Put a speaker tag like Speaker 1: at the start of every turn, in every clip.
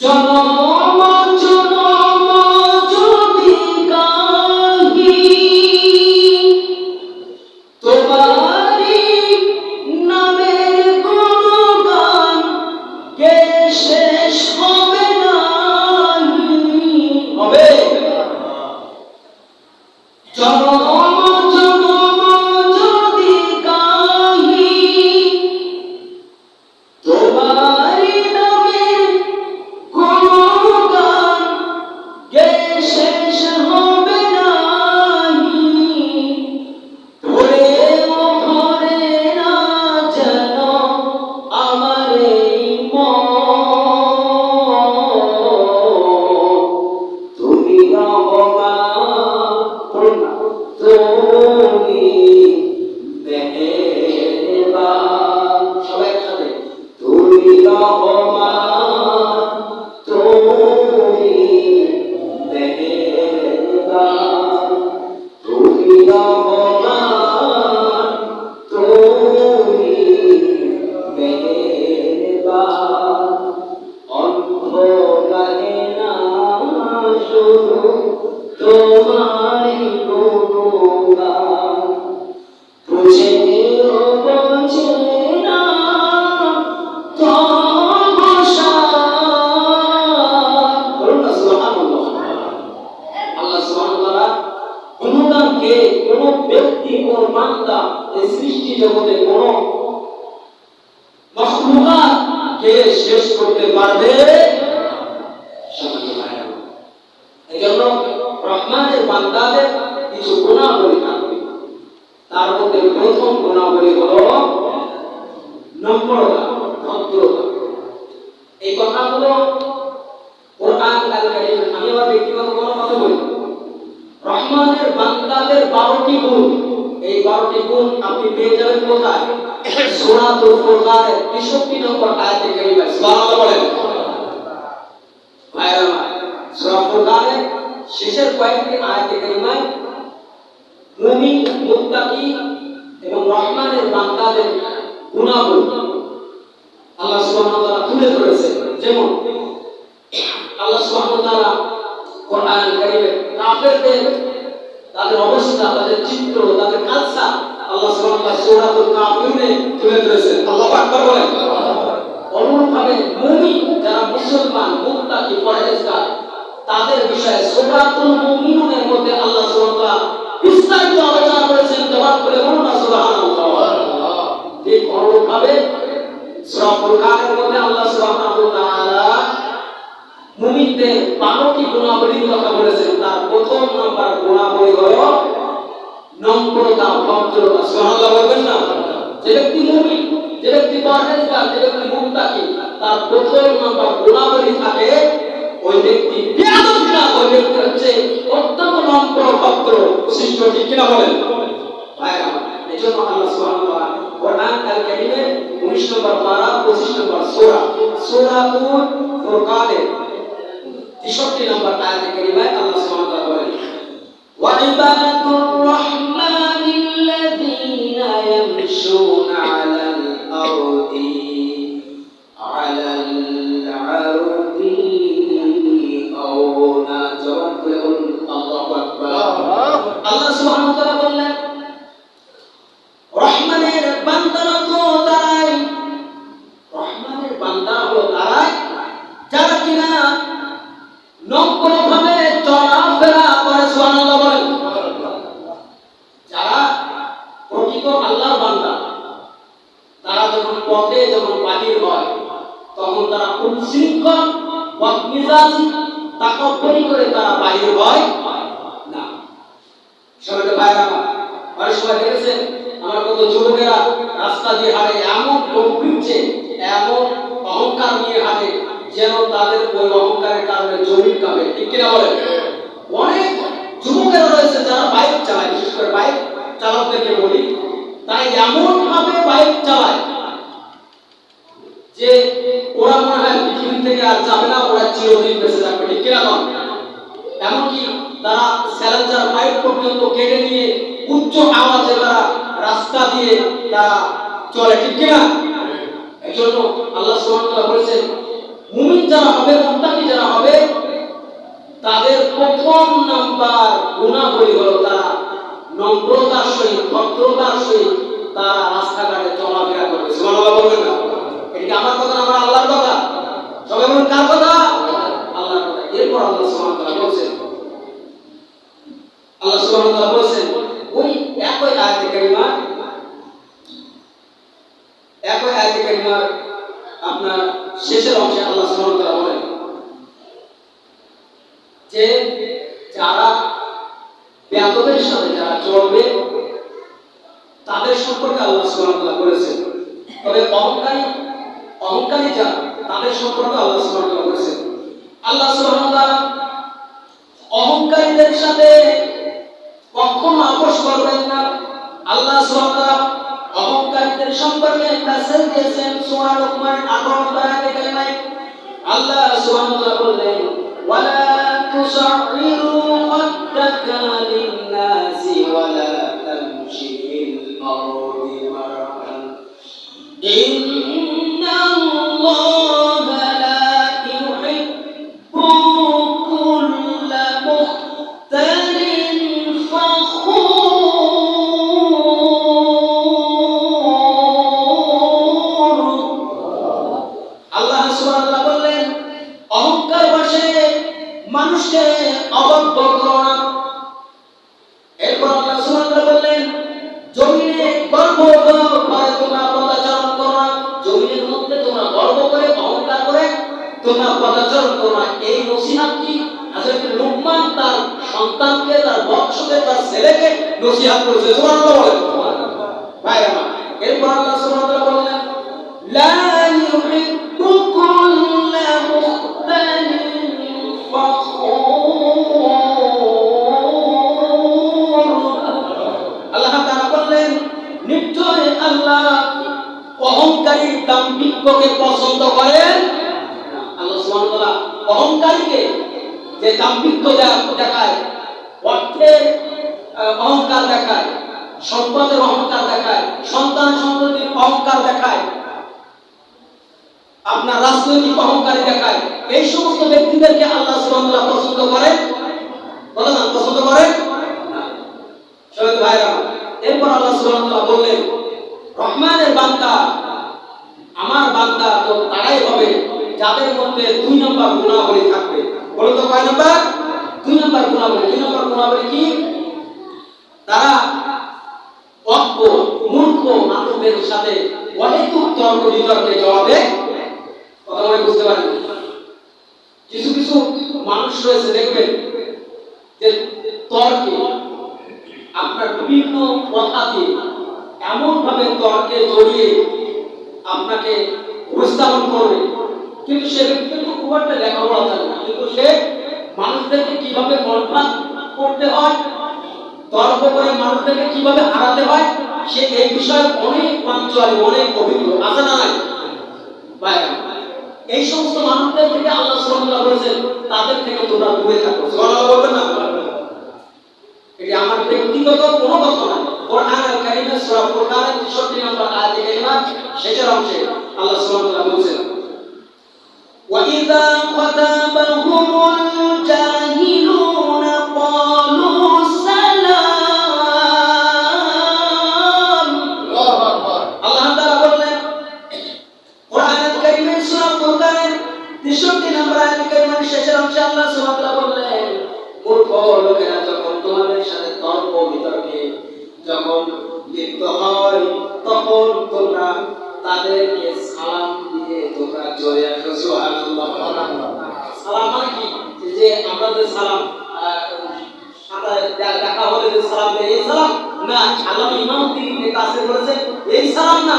Speaker 1: জনম জনম যদি গাহি তোমারি নামের গুণগান, কে শেষ হবে না হবে। জনম জনম যদি গাহি তোমারি নামের গুণগান, কে শেষ হবে না ভুলেও ভরে না যেন আমার এই মন। তুমি রহমান, তুমি মেহেরবান। সবাই একসাথে তুমি রহমান, তুমি মেহেরবান। তুমি রহমান, তুমি মেহেরবান। অন্ধ লাগে না শুধু তোমারই গুণগান, বুঝেও বোঝে না তবু শান। বলুন না সুবহানাল্লাহ। আল্লাহ সুবহানাহু ওয়া তাআলা গুণগানকে কোন ব্যক্তি, কোন বান্দা, এই সৃষ্টি জগতে কোন মাখলুকাত কে শেষ করতে পারবে? এজন্য রহমানের বান্দাদের কিছু গুণাবলী থাকবে। তার মধ্যে প্রথম গুণাবলী হলো নম্রতা, ভদ্রতা। এই কথাগুলো কোরআন আল কারীম, আমি আমার ব্যক্তিগত কোনো কথা বলি, রহমানের বান্দাদের 12টি গুণ। এই 12টি গুণ আপনি পেয়ে যাবেন কোথায়? সূরাতুল ফুরকানের 63 নম্বর আয়াতে কারিমা। সুবহানাল্লাহ বলেন। ভাইরা সূরা ফুরকানের শেষের কয়েকটি আয়াতে কারিমায় মুমিন, মুত্তাকি এবং রহমানের বান্দাদের গুণাবলী আল্লাহ সুবহানাহু ওয়া তাআলা তুলে ধরেছেন। যেমন আল্লাহ সুবহানাহু ওয়া তাআলা কোরআন কারীমে কাফেরদের তাদের অবস্থা, তাদের চিত্র, তাদের কালচার আল্লাহ সুবহানাহু ওয়া তাআলা সূরাতুল কাফিরুনে তুলে ধরেছেন। আল্লাহু আকবার বলেন। অনুরূপভাবে মুমিন যারা মুসলমান, মুত্তাকি, পরহেজগার, তাদের বিষয়ে সূরাতুল মুমিনুনের মধ্যে আল্লাহ সুবহানাহু ওয়া তাআলা বিস্তারিত আলোচনা করেছেন। জবাব করে বলুন না সুবহানাল্লাহ। ঠিক অনুরূপভাবে সূরা ফুরকানের মধ্যে আল্লাহ সুবহানাহু ওয়া তাআলা মুমিনদের 12টি গুণাবলীর কথা বলেছেন। তার প্রথম নাম্বার গুণাবলী হলো নম্রতা, ভদ্রতা। সুবহানাল্লাহ বলবেন না? যে ব্যক্তি মুমিন, যে ব্যক্তি পরহেজগার, যে ব্যক্তি মুত্তাকি, তার প্রথম নাম্বার গুণাবলী থাকে ওই ব্যক্তি বেয়াদব না, ওই ব্যক্তি হচ্ছে অত্যন্ত নম্র, ভদ্র, শিষ্ট। ঠিক কিনা বলেন ভাইরা? এজন্য আল্লাহ সুবহানাহু ওয়া তাআলা কোরআন আল কারীমের 19 নম্বর পারা 25 নম্বর সূরা সূরাতুল ফুরকানের 63 নম্বর আয়াতে কারিমায় আল্লাহ সুবহানাহু ওয়া তাআলা বলেন, ওয়া ইবাদুর রাহমানিল্লাযীনা ইয়ামশুনা আলাল আরদি আওনা। জবাব করে বলুন আল্লাহু আকবার। আল্লাহ সুবহানাহু ওয়া তাআলা বললেন, রহমানের বান্দারা তো তারাই, রহমানের বান্দা হলো তারাই যারা কিনা নম্রভাবে চলাফেরা করে। সুবহানাল্লাহ বলেন। যারা প্রকৃত আল্লাহর বান্দা, তারা যখন পথে যখন বাহির হয় তখন তারা উচ্ছৃঙ্খল, বদমেজাজি, তাকাব্বুরি করে তারা বাহির হয় না। সবাইকে বাইরে অনেক সময় দেখেছেন আমার কত যুবকেরা রাস্তা দিয়ে হাঁটে, এমন গম্ভীর্যে, এমন অহংকার নিয়ে হাঁটে যেন তাদের ওই অহংকারের কারণে জমিন কাঁপে। ঠিক কিনা বলেন? অনেক যুবকেরা রয়েছে যারা বাইক চালায়, বিশেষ করে বাইক চালকদেরকে বলি, তারা এমন ভাবে বাইক চালায় যে ওরা মনে হয় পৃথিবী থেকে আর যাবে না, ওরা চিরদিন বেঁচে থাকবে। ঠিক কিনা বলেন? এমনকি তারা স্যালেঞ্জার পাইপ পর্যন্ত কেটে নিয়ে উচ্চ আওয়াজে তারা রাস্তা দিয়ে তারা চলে। ঠিক কিনা? এজন্য আল্লাহ সুবহানাহু ওয়া তাআলা বলেছেন, মুমিন যারা হবে, মুত্তাকি প্রথম নাম্বার গুণাবলী হলো তারা নম্রতার সহিত ভদ্রতার সহিত তারা রাস্তাঘাটে চলাফেরা করবে। সুবহানাল্লাহ বলবেন না? এটা আমার কথা না, আমার আল্লাহর কথা। সবাই বলুন কার কথা? আল্লাহর কথা। এরপর আল্লাহ সুবহানাহু ওয়া তাআলা বলেন, আল্লাহ সুবহানাহু ওয়া তাআলা বলেন ওই একই আয়াতে কারিমা আপনার শেষের অংশে আল্লাহ সুবহানাহু ওয়া তাআলা বলেন যে যারা বেয়াদবের সাথে যারা চলবে তাদের সম্পর্কে আল্লাহ সুবহানাহু ওয়া তাআলা বলেছেন। তবে অহংকারী যারা তাদের সম্পর্কে আল্লাহ সুবহানাহু ওয়া তাআলা বলেছেন। আল্লাহ সুবহানাহু ওয়া তাআলা অহংকারীদের সাথে কখনো আপোষ করবেন না। আল্লাহ সুবহানাহু ওয়া তাআলা অহংকারীদের সম্পর্কে মেসেজ দিয়েছেন সূরা লুকমানের 11 আয়াতে কারিমায়। আল্লাহ সুবহানাহু ওয়া তাআলা বললেন ওয়ালা তুসাইরু খাদ্দাকা লিন-নাসি ওয়ালা তামশি ফিল আরদি মারহান ইন্নাল্লাহা লা ইউহিব্বু কুল্লা মুখতালিন ফখুর। আল্লাহ সুবহানাহু ওয়া তাআলা বললেন অহংকার বশে মানুষকে অবজ্ঞ করো না। এরপর আল্লাহ সুবহানাহু ওয়া তাআলা বললেন জমিনে গর্ব করে তোমরা পদাচারণ করো না। জমিনের মধ্যে তোমরা গর্ব করে অহংকার করে তোমরা পদাচারণ করো না। এই নসিহতটি হযরত লুকমান তার সন্তানকে, তার বংশকে, তার ছেলেকে নসিহত করেছে। সুবহানাল্লাহ বলেন ভাই আমার। এরপর আল্লাহ সুবহানাহু ওয়া তাআলা বললেন লা ইউহিব্বু কুল্লা মুখতালিন ফখুর। আল্লাহ তাআলা বললেন নিশ্চয় আল্লাহ অহংকারী দাম্ভিককে পছন্দ করেন। আল্লাহ সুবহানাহু ওয়া তাআলা অহংকারীকে যে দাম্ভিক দেখায়, অর্থের অহংকার দেখায়, সম্পদের অহংকার দেখায়, সন্তান সন্ততির অহংকার দেখায়, আপনার রাজনৈতিক অহংকারী দেখায়, এই সমস্ত ব্যক্তিদেরকে আল্লাহ সুবহানাহু ওয়া তাআলা পছন্দ করেন। বলেন না পছন্দ করেন না। সবাই ভাইরা, এরপর আল্লাহ সুবহানাহু ওয়া তাআলা বললেন রহমানের বান্দা, আমার বান্দা তো তারাই হবে যাদের মধ্যে 2 নম্বর গুণাবলী থাকবে। বলো তো কয় নাম্বার? 2 নম্বর গুণাবলী। 2 নম্বর গুণাবলী কি? তারা অজ্ঞ মূর্খ মানুষদের সাথে অহেতুক তর্ক বিতর্কে জড়াবে। কথা বলে বুঝতে পারেন? কিছু কিছু মানুষ রয়েছে দেখবেন যে তর্কে আপনার বিভিন্ন কথা দিয়ে এমন ভাবে তর্কে জড়িয়ে আপনাকে উপস্থাপন করবে, কিন্তু সে ব্যক্তি কিন্তু খুব একটা লেখাপড়া জানে না, কিন্তু সে মানুষদেরকে কিভাবে কনফার্ম করতে হয়, তর্ক করে মানুষদেরকে কিভাবে হারাতে হয়, সে এই বিষয়ে অনেক পাঞ্চুয়ালি, অনেক অভিজ্ঞ আছে না নাই ভাই? এই সমস্ত মানুষদের থেকে আল্লাহ সুবহানাহু ওয়া তাআলা বলেছেন তাদের থেকে তোমরা দূরে থাকো। সুবহানাল্লাহ বলবেন না? এটা আমার ব্যক্তিগত কোনো কথা না। কোরআন আল কারীমের সূরা ফুরকানের 63 নম্বর আয়াতে কারিমা শেষের অংশে আল্লাহ সুবহানাহু ওয়া তাআলা বলেছেন ওয়া ইযা খাতাবাহুমুল জাহিলুনা ক্বালু সালাম। আল্লাহু আকবার। আল্লাহ তাআলা বললেন কোরআন আল কারীমের সূরা ফুরকানের 63 নম্বর আয়াতে কারিমার শেষের অংশে আল্লাহ সুবহানাহু ওয়া তাআলা বললেন মূর্খ লোকেরা যখন তোমাদের সাথে তর্ক বিতর্কে যখন লিপ্ত হয় তখন তোমরা তাদেরকে সালাম দিয়ে তোমরা চলে আসো। সুবহানাল্লাহ। সালাম মানে কি? যে আমরা যে সালাম সাদা দেখা হলে যে সালাম দেই, এই সালাম না। আল্লাহ ইমাম তিনি কাছে বলেছেন এই সালাম না,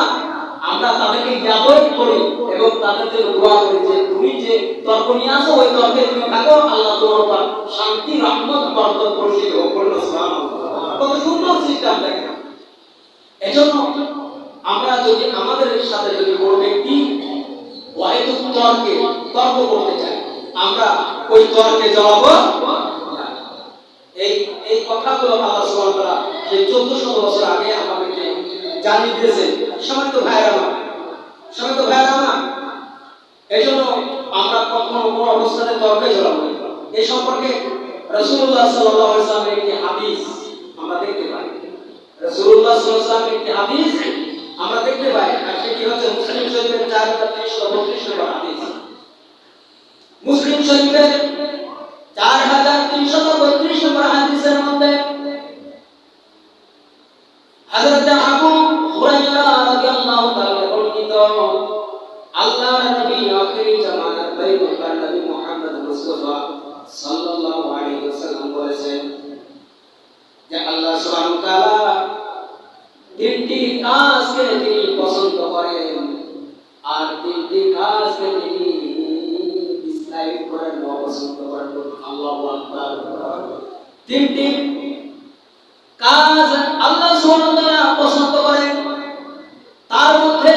Speaker 1: আমরা তাদেরকে ইবাদত করি এবং তাদের জন্য দোয়া করি যে তুমি যে তর্ক নিয়ে আসো ওই তর্কে তুমি থাকো, আল্লাহ তোমার উপর শান্তি, রহমত, বরকত বর্ষিত হোক। সুবহানাল্লাহ। কত সুন্দর সিস্টেম দেখেন। এজন্য আমরা যদি আমাদের সাথে যদি কোনো ব্যক্তি অহেতুক তর্ক করতে চায়, আমরা ওই তর্কে জড়াবো না। এই কথাগুলো আল্লাহ সুবহানাহু ওয়া তাআলা যে 1400 বছর আগে আমাদেরকে জানিয়ে দিয়েছেন। সম্মানিত ভাইরা আমার, এজন্য আমরা কখনো কোনো অবস্থাতে তর্কে জড়াবো না। এই সম্পর্কে রাসূলুল্লাহ সাল্লাল্লাহু আলাইহি ওয়াসাল্লামের একটি হাদিস আমরা দেখতে পাই। রাসূলুল্লাহ সাল্লাল্লাহু আলাইহি ওয়াসাল্লামের একটি হাদিস আমরা দেখতে পাই, আর সেটি হচ্ছে মুসলিম শরীফের 4332 নম্বর হাদিস। মুসলিম শরীফের 4332 নম্বর হাদিসের মধ্যে হযরত আবু হুরায়রা রাদিয়াল্লাহু তাআলা বর্ণিত, আল্লাহর নবী আখিরি জামানার পয়গম্বর নবী মুহাম্মদ মুস্তাফা সাল্লাল্লাহু আলাইহি ওয়াসাল্লাম বলেছেন যে আল্লাহ সুবহানাহু ওয়া তাআলা তিনটি কাজকে তিনি পছন্দ করেন, আর তিনটি কাজকে তিনি ডিসলাইক করেন, অপছন্দ করেন। আল্লাহু আকবার। তিনটি কাজ আল্লাহ সুবহানাহু ওয়া তাআলা পছন্দ করেন, তার মধ্যে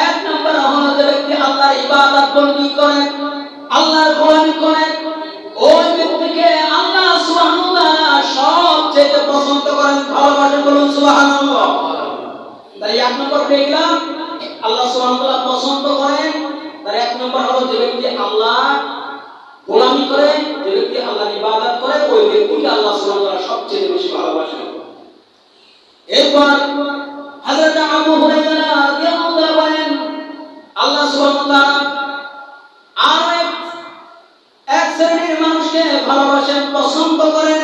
Speaker 1: এক নম্বর হলো যে ব্যক্তি আল্লাহর ইবাদত বন্দেগী করে, আল্লাহর গোলামি করে, ওই ব্যক্তিকে আল্লাহ সুবহানাহু ওয়া তাআলা সবচেয়ে পছন্দ করেন, ভালোবাসেন। বলুন সুবহানাল্লাহ। তাই এক নম্বর পেয়ে গেলাম, আল্লাহ সুবহানাহু ওয়া তাআলা পছন্দ করেন। তার এক নম্বর হলো যে ব্যক্তি আল্লাহ গোলামি করে, যে ব্যক্তি আল্লাহর ইবাদত করে, ওই ব্যক্তিকে আল্লাহ সুবহানাহু ওয়া তাআলা সবচেয়ে বেশি ভালোবাসেন। এরপর হযরত আবু হুরায়রা রাদিয়াল্লাহু তাআলা বলেন, আল্লাহ সুবহানাহু ওয়া তাআলা আর এক শ্রেণীর মানুষকে ভালোবাসেন, পছন্দ করেন।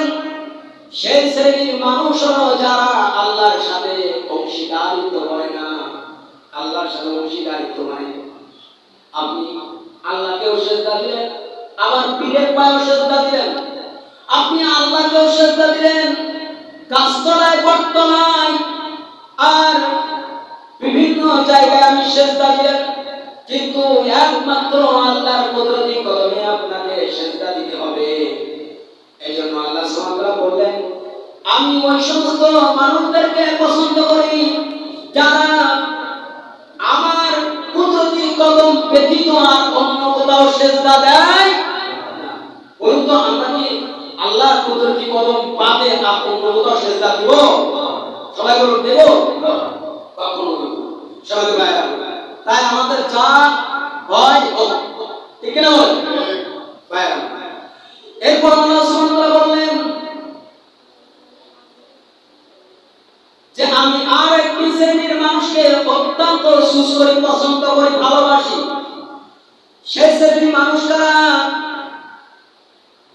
Speaker 1: সেই শ্রেণীর মানুষ হলো যারা আল্লাহর সাথে অংশীদারিত্ব করে না। আল্লাহর সাথে অংশীদারিত্ব মানে আপনি আল্লাহকেও সিজদা দিলেন, আবার পীরের পায়েও সিজদা দিলেন, আপনি আল্লাহকেও সিজদা দিলেন, গাছতলায় বটতলায় আর বিভিন্ন জায়গায় আমি সিজদা দিলেন, কিন্তু একমাত্র আল্লাহর কুদরতি কদমে আপনাকে সিজদা দিতে হবে। এজন্য আল্লাহ সুবহানাহু ওয়া তাআলা বললেন, আমি ওই সমস্ত মানুষদেরকে পছন্দ করি যারা আমার কুদরতি কদম ব্যতীত আর অন্য কোথাও সিজদা দেয় না। বলুন তো, আমরা কি আল্লাহর কুদরতি কদম বাদে আর অন্য কোথাও সিজদা দিব? সবাই বলুন, দেব? কখনো দেব? সবাই ভাইরা, তাই আমাদের যা হয় ঠিক না বল ভাইরা। এরপর আল্লাহ সুবহানাহু ওয়া তাআলা বললেন যে আমি আর একটি শ্রেণীর মানুষকে অত্যন্ত সুসরি পছন্দ করি, ভালোবাসি। সেই শ্রেণীর মানুষ কারা?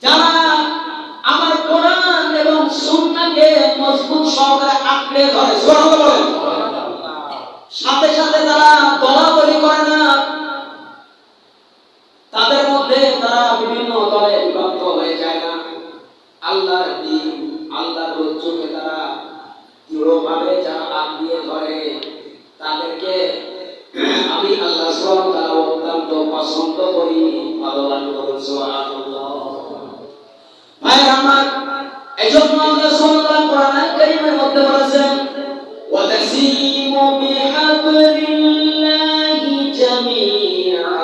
Speaker 1: যারা আমার কোরআন এবং সুন্নাহকে মজবুত সহকারে আঁকড়ে ধরে। সুবহানাল্লাহ বলেন। সাথে সাথে তারা দলাদলি করে না, তাদের মধ্যে তারা বিভিন্ন দলে বিভক্ত হয়ে যায় না। আল্লাহর দ্বীন, আল্লাহর রজ্জুকে তারা দৃঢ়ভাবে যারা আঁকড়িয়ে ধরে, তাদেরকে আমি আল্লাহ সুবহানাহু ওয়া তাআলা অত্যন্ত পছন্দ করি, ভালোবাসি। সুবহানাল্লাহ। ভাই আমার, এজন্য আল্লাহ সুবহানাহু ওয়া তাআলা কোরআন কারীমের মধ্যে বলেছেন, ওয়াতাসিমু বিহাবলিল্লাহি জামিআন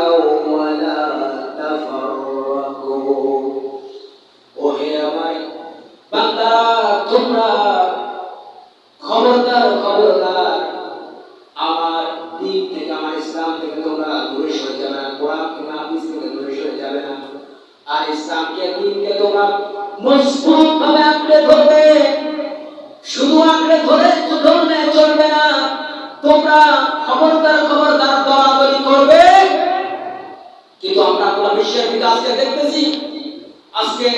Speaker 1: ওয়া লা তাফাররাকু। ওহে আমার বান্দারা, তোমরা খবরদার খবরদার আমার দিন থেকে, আমার ইসলাম থেকে তোমরা দূরে সরে যাবে না, কোরআন থেকে হাদিস থেকে দূরে সরে যাবে না, আর ইসলামকে দিনকে তোমরা মজবুত ভাবে আঁকড়ে ধরবে। শুধু আঁকড়ে ধরে চলবে না, তোমরা খবরদার খবরদার দলাদলি করবে। কিন্তু আমরা পুরো বিশ্বের দিকে আজকে দেখতেছি, আজকে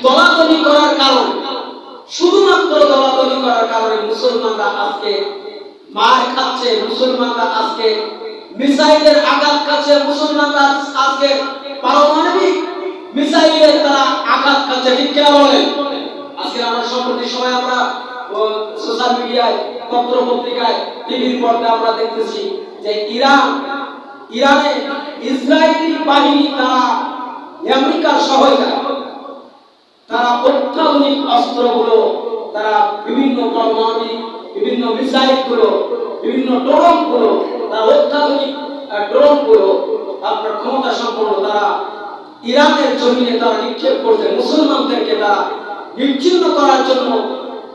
Speaker 1: দলাদলি করার কারণ, শুধুমাত্র দলাদলি করার কারণে মুসলমানরা আজকে মার খাচ্ছে, মুসলমানরা আজকে মিসাইলের আঘাত খাচ্ছে, মুসলমানরা আজকে পারমাণবিক মিসাইলের তারা আঘাত খাচ্ছে। ঠিক কিনা বলেন? আজকে আমরা সম্প্রতি সময় আমরা সোশ্যাল মিডিয়ায়, পত্র পত্রিকায়, টিভির পর্দায় আমরা দেখতেছি যে ইরানে ইসরায়েলি বাহিনী তারা আমেরিকার সহায়তায় তারা অত্যাধুনিক অস্ত্রগুলো, তারা বিভিন্ন পারমাণবিক, বিভিন্ন মিসাইলগুলো, বিভিন্ন ড্রোনগুলো, তারা অত্যাধুনিক ড্রোনগুলো আপনার ক্ষমতা সম্পন্ন তারা ইরানের জমিনে তারা নিক্ষেপ করছে। মুসলমানদেরকে তারা নিশ্চিহ্ন করার জন্য,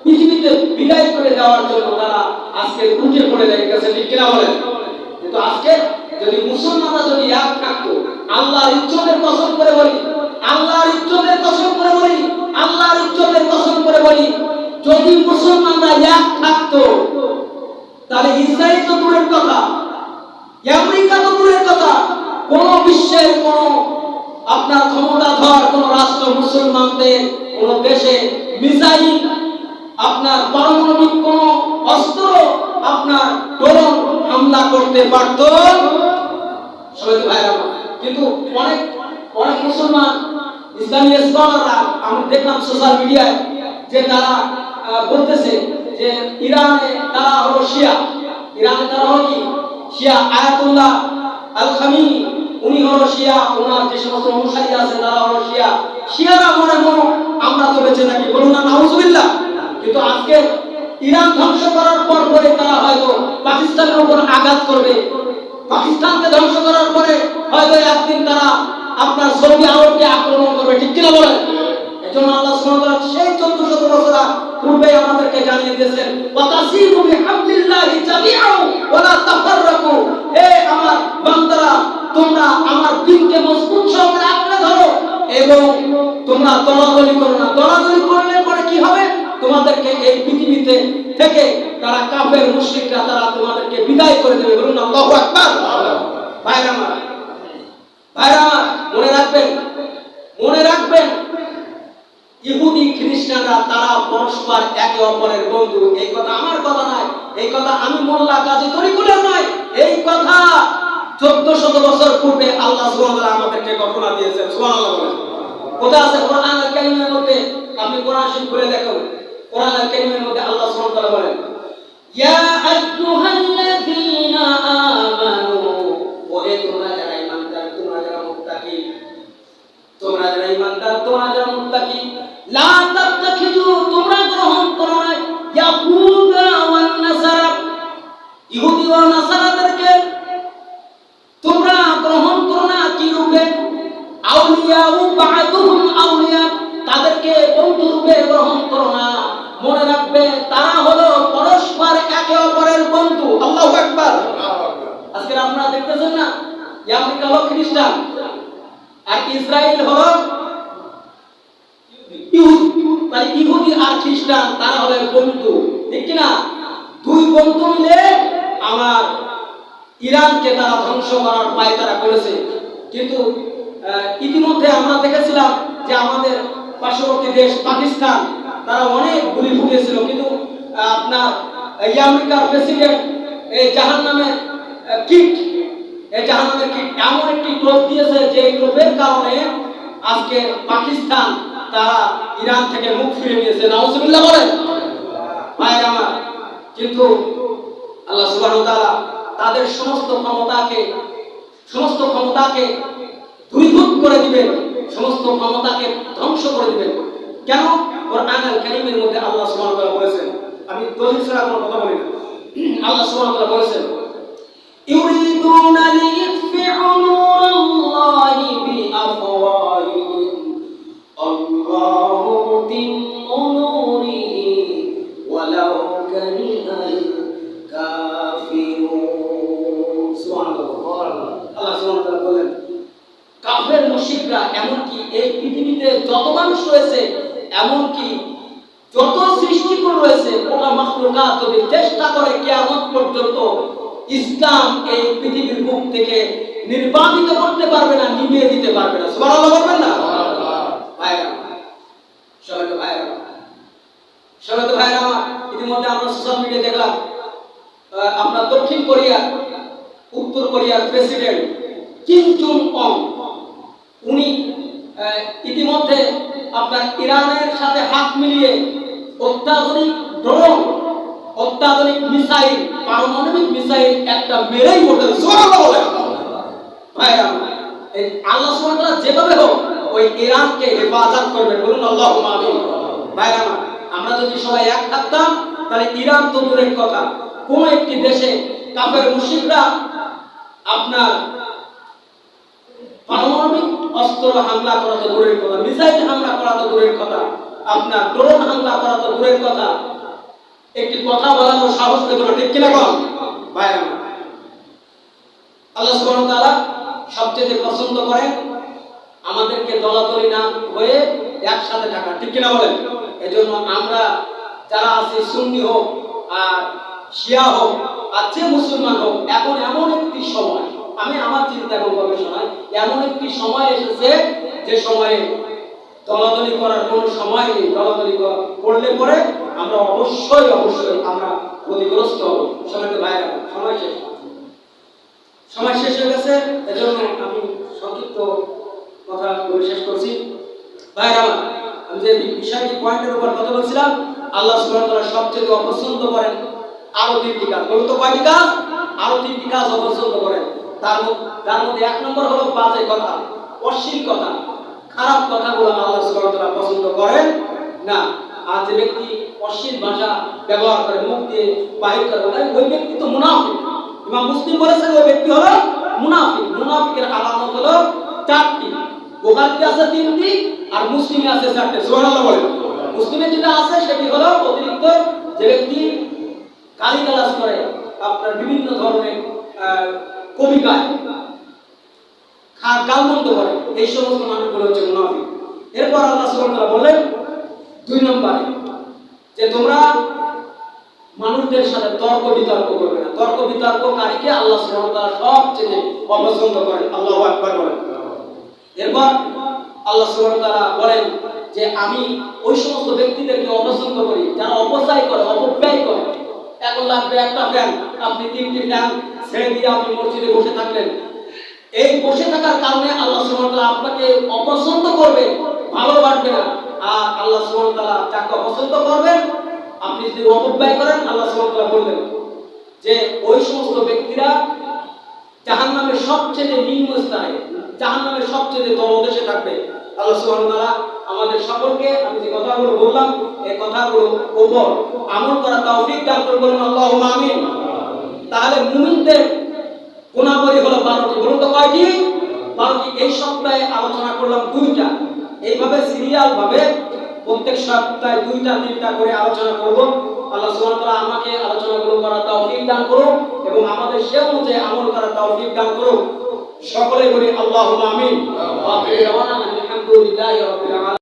Speaker 1: পৃথিবীতে বিদায় করে দেওয়ার জন্য তারা আজকে উঠে পড়ে লেগে গেছে। ঠিক কিনা বলেন? কিন্তু আজকে যদি মুসলমানরা যদি এক থাকতো, আল্লাহর ইজ্জতের কসম করে বলি, আল্লাহর ইজ্জতের কসম করে বলি, আল্লাহর ইজ্জতের কসম করে বলি, যদি মুসলমানরা এক থাকতো তাহলে ইসরায়েল তো দূরের কথা, আমেরিকা তো দূরের কথা, কোন বিশ্বের কোন আপনার ক্ষমতাধর কোন রাষ্ট্র মুসলমানদের কোন দেশে মিসাইল আপনার পারমাণবিক কোন অস্ত্র আপনার ড্রোন হামলা করতে পারত সবাই ভাইরা। কিন্তু অনেক অনেক মুসলমান ইসলামী স্কলাররা আমি দেখলাম সোশ্যাল মিডিয়ায় যে তারা বলতেছে যে ইরানে তারা হলো শিয়া, ইরানে তারা হলো কি শিয়া, আয়াতুল্লাহ আল খামিনি উনি হলো শিয়া, ওনার যে সমস্ত অনুসারী আছে তারা হলো শিয়া, শিয়ারা মনে মনে আমরা তো বেঁচে থাকি, বলুন না নাউজুবিল্লাহ। কিন্তু আজকে ইরান ধ্বংস করার পর পরে তারা হয়তো পাকিস্তানের উপর আঘাত করবে, পাকিস্তানকে ধ্বংস করার পরে হয়তো একদিন তারা আপনার সৌদি আরবকে আক্রমণ করবে, ঠিক কিনা বলেন? এজন্য আল্লাহ সুবহানাহু ওয়া তাআলা সেই 1400 বছর পূর্বে আমাদেরকে জানিয়ে দিয়েছেন ওয়াতাসিমু বিহামদিল্লাহি জামিআন ওয়া লা তাফাররাকু, হে আমার বান্দারা তোমরা আমার দ্বীনকে মজবুত সহকারে আঁকড়ে ধরো এবং তোমরা দলাদলি করো না। দলাদলি করলে পরে কি হবে? তোমাদেরকে এই পৃথিবীতে থেকে তারা কাফের মুশরিকরা তারা তোমাদেরকে বিদায় করে দেবে, বলুন আল্লাহু আকবার। ভাইরা আমার, ভাইরা আমার, মনে রাখবেন, মনে রাখবেন ইহুদি খ্রিস্টানরা তারা পরস্পর একে অপরের বন্ধু। এই কথা আমার কথা নয়, এই কথা আমি মোল্লা কাজী তরিকুলের নয়, এই কথা 1400 বছর পূর্বে আল্লাহ সুবহানাহু ওয়া তাআলা আমাদেরকে ঘোষণা দিয়েছেন। সুবহানাল্লাহ বলেন। কোথা আছে কোরআন আল কারীমের মধ্যে? আপনি কোরআন শরীফ খুলে দেখুন, কোরআন আল কারীমের মধ্যে আল্লাহ সুবহানাহু ওয়া তাআলা বলেন ইয়া আইয়ুহাল্লাযীনা আমানু, ওহে তোমরা যারা ঈমানদার, তোমরা যারা মুত্তাকি, তোমরা যারা ঈমানদার, তোমরা যারা মুত্তাকি, লা তাত্তাখিযু, তোমরা গ্রহণ করো না ইয়াহুদা ওয়ান নাসারা, ইহুদি ও নাসারাদেরকে তোমরা গ্রহণ করো না কি রূপে? আউলিয়া ও বা'দুহুম আউলিয়া, তাদেরকে বন্ধু রূপে গ্রহণ করো না। মনে রাখবে তারা হলো পরস্পর একে অপরের বন্ধু। আল্লাহু আকবার। আজকে আপনারা দেখতেছেন না আমেরিকা হলো খ্রিস্টান আর ইসরায়েল হলো ইহুদি, তাই ইহুদি আর খ্রিস্টান তারা হলো বন্ধু, ঠিক কি না? দুই বন্ধু মিলে আমার ইরানকে তারা ধ্বংস করার পায়তারা করেছে। কিন্তু ইতিমধ্যে আমরা দেখেছিলাম যে আমাদের পার্শ্ববর্তী দেশ পাকিস্তান তারা অনেক গুলি ফুটিয়েছিল, কিন্তু আপনার আমেরিকার প্রেসিডেন্ট এই জাহান্নামের কিট, এই জাহান্নামের কিট এমন একটি টোপ দিয়েছে যে টোপের কারণে আজকে পাকিস্তান তারা ইরান থেকে মুখ ফিরে নিয়েছে। নাউজুবিল্লাহ বলেন ভাইরা আমার। কিন্তু আল্লাহ সুবহানাহু ওয়া তাআলা তাদের সমস্ত ক্ষমতাকে দূরীভূত করে দিবেন, সমস্ত ক্ষমতাকে ধ্বংস করে দিবেন। কেন? কোরআন আল কারীমের মধ্যে আল্লাহ সুবহানাহু ওয়া তাআলা বলেছেন, আমি দলিল ছাড়া কোনো কথা বলি না, আল্লাহ সুবহানাহু ওয়া তাআলা বলেছেন ইউরিদুনা লিইতফিউ নূরাল্লাহি বিআফওয়াহিহিম আল্লাহু মুতিম্মু নূরিহি ওয়ালাউ কারিহাল কাফিরুন। সুবহানাল্লাহ। আল্লাহ সুবহানাহু ওয়া তাআলা বলেন কাফের মুশরিকরা এমনকি এই পৃথিবীতে যত মানুষ রয়েছে, এমনকি যত সৃষ্টিকুল রয়েছে, গোটা মাখলুকাত যদি চেষ্টা করে কিয়ামত পর্যন্ত ইসলাম এই পৃথিবীর বুক থেকে নির্বাপিত করতে পারবে না, নিভিয়ে দিতে পারবে না। সুবহানাল্লাহ বলবেন না? ভাইরা সবাই তো ভাইরা, সবাই তো ভাইরা। ইতিমধ্যে আমরা সোশ্যাল মিডিয়া দেখলাম আপনার দক্ষিণ কোরিয়া, উত্তর কোরিয়ার প্রেসিডেন্ট কিম জং উন উনি ইতিমধ্যে আপনার ইরানের সাথে হাত মিলিয়ে অত্যাধুনিক ড্রোন, অত্যাধুনিক মিসাইল, পারমাণবিক মিসাইল একটা মেরেই বসে। সুবহানাল্লাহ বলেন ভাইরা। এই আল্লাহ সুবহানাহু ওয়া তাআলা যেভাবে হোক ওই ইরানকে হেফাজত করবেন, বলুন আল্লাহুম্মা আমিন। ভাইরা আমরা যদি সবাই এক থাকতাম তাহলে ইরান তো দূরের কথা, কোন একটি দেশে কাফের মুশরিকরা আপনার পারমাণবিক অস্ত্র হামলা করা তো দূরের কথা, মিসাইল হামলা করা তো দূরের কথা, আপনার ড্রোন হামলা করা তো দূরের কথা, একটি কথা বলার সাহস পেত না, ঠিক কিনা বল ভাইরা? আল্লাহ সুবহানাহু ওয়া তাআলা সবচেয়ে পছন্দ করেন আমাদেরকে দলাদলি না হয়ে একসাথে থাকা, ঠিক কিনা বলেন? এজন্য আমরা যারা আছি, সুন্নি হোক আর শিয়া হোক আর যে মুসলমান হোক, এখন এমন একটি সময়, আমি আমার চিন্তা এবং গবেষণায় এমন একটি সময় এসেছে যে সময়ে দলাদলি করার কোনো সময় নেই। দলাদলি করলে পরে আমরা অবশ্যই আমরা ক্ষতিগ্রস্ত হব। সময়কে বাইরে সময় শেষ হয়ে গেছে, এজন্য আমি সংক্ষিপ্ত কথা বলে শেষ করছি। ভাইরা আমার, আমি যে বিষয়টি পয়েন্টের উপর কথা বলছিলাম, আল্লাহ সুবহানাহু ওয়া তাআলা সবচেয়ে অপছন্দ করেন আরো তিনটি কাজ। বলুন তো কয়টি কাজ? আরো তিনটি কাজ অপছন্দ করেন। তার মধ্যে এক নম্বর হলো বাজে কথা, অশ্লীল কথা, খারাপ কথাগুলো আল্লাহ সুবহানাহু ওয়া তাআলা পছন্দ করেন না। আর যে ব্যক্তি অশ্লীল ভাষা ব্যবহার করে, মুখ দিয়ে বাহির করে, ওই ব্যক্তি তো মুনাফিক। ইমাম মুসলিম বলেছেন ওই ব্যক্তি হলো মুনাফিক। মুনাফিকের আলামত হলো চারটি, বুখারীতে আছে তিনটি আর মুসলিমে আছে চারটি। সুবহানাল্লাহ বলেন। মুসলিমে যেটা আছে সেটি হলো অতিরিক্ত যে ব্যক্তি গালিগালাজ করে, আপনার বিভিন্ন ধরনের কবিগায় গালমন্দ করে, এই সমস্ত মানুষগুলো হচ্ছে মুনাফিক। এরপর আল্লাহ সুবহানাহু ওয়া তাআলা বলেন দুই নম্বরে যে তোমরা মানুষদের সাথে তর্ক বিতর্ক করবে না। তর্ক বিতর্ককারীকে আল্লাহ সুবহানাহু ওয়া তাআলা সবচেয়ে অপছন্দ করেন। আল্লাহু আকবার বলেন। এরপর আল্লাহ সুবহানাহু ওয়া তাআলা বলেন যে আমি ওই সমস্ত ব্যক্তিদেরকে অপছন্দ করি যারা অপচয় করে, অপব্যয় করে। এখন লাগবে একটা ফ্যান, আপনি তিনটি ফ্যান ছেড়ে দিয়ে আপনি মসজিদে বসে থাকলেন। এই বসে থাকার কারণে আল্লাহ সুবহানাহু ওয়া তাআলা আপনাকে অপছন্দ করবে, ভালোবাসবে না। আর আল্লাহ সুবহানাহু ওয়া তাআলা যাকে অপছন্দ করবেন, আপনি যদি অপব্যয় করেন, আল্লাহ সুবহানাহু ওয়া তাআলা বললেন যে ওই সমস্ত ব্যক্তিরা জাহান্নামের সবচেয়ে নিম্ন স্থানে, জাহান্নামের সবচেয়ে তলদেশে থাকবে। আল্লাহ সুবহানাহু ওয়া তাআলা আমাদের সকলকে, আমি যে কথাগুলো বললাম এই কথাগুলো উপর আমল করার তৌফিক দান করুন, বলুন আল্লাহুম্মা আমিন। তাহলে মুমিনদের গুণাবলী হলো 12টি। বলুন তো কয়টি? 12টি। এই সপ্তাহে আলোচনা করলাম 2টা। এইভাবে সিরিয়াল ভাবে প্রত্যেক সপ্তাহে 2টা 3টা করে আলোচনা করব। আল্লাহ সুবহানাহু ওয়া তাআলা আমাকে আলোচনাগুলো করার তৌফিক দান করুন এবং আমাদের সে অনুযায়ী আমল করার তৌফিক দান করুন। সকলে বলি আল্লাহুম্মা আমিন। ওয়া আখিরু দাওয়ানা আলহামদুলিল্লাহি রাব্বিল আলামিন।